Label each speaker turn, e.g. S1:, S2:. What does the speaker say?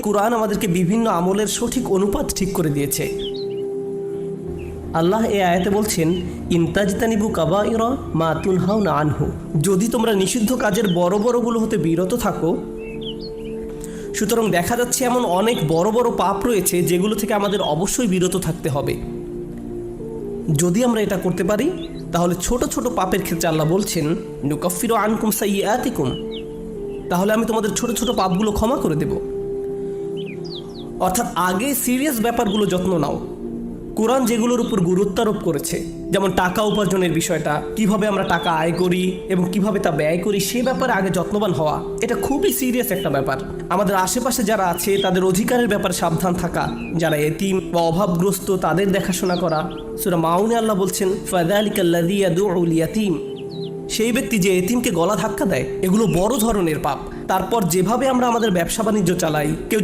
S1: কুরআন আমাদেরকে বিভিন্ন আমলের সঠিক অনুপাত ঠিক করে দিয়েছে। আল্লাহ এই আয়াতে বলছেন, ইনতাজতানিবু কাবাইরা মা তুনহাউনা আনহু, যদি তোমরা নিষিদ্ধ কাজের বড় বড়গুলো হতে বিরত থাকো। সুতরাং দেখা যাচ্ছে এমন অনেক বড় বড় পাপ রয়েছে যেগুলো থেকে আমাদের অবশ্যই বিরত থাকতে হবে। যদি আমরা এটা করতে পারি তাহলে ছোট ছোট পাপের ক্ষেত্রে আল্লাহ বলছেন, নুকাফিরু আনকুম সাইয়্যাতিকুম, তাহলে আমি তোমাদের ছোট ছোট পাপগুলো ক্ষমা করে দেব। অর্থাৎ আগে সিরিয়াস ব্যাপারগুলো যত্ন নাও। কোরআন যেগুলোর উপর গুরুত্ব আরোপ করেছে, যেমন টাকা উপার্জনের বিষয়টা, কিভাবে আমরা টাকা আয় করি এবং কিভাবে তা ব্যয় করি, সে ব্যাপারে আগে যত্নবান হওয়া, এটা খুবই সিরিয়াস একটা ব্যাপার। আমাদের আশেপাশে যারা আছে তাদের অধিকারের ব্যাপারে সাবধান থাকা, যারা এতিম বা অভাবগ্রস্ত তাদের দেখাশোনা করা। সূরা মাউনে আল্লাহ বলছেন, ফাযালিকাল্লাযী ইয়াদউল ইয়াতীম, সেই ব্যক্তি যে এতিমকে গলা ধাক্কা দেয়, এগুলো বড় ধরনের পাপ। তারপর যেভাবে আমরা আমাদের ব্যবসা বাণিজ্য চালাই, কেউ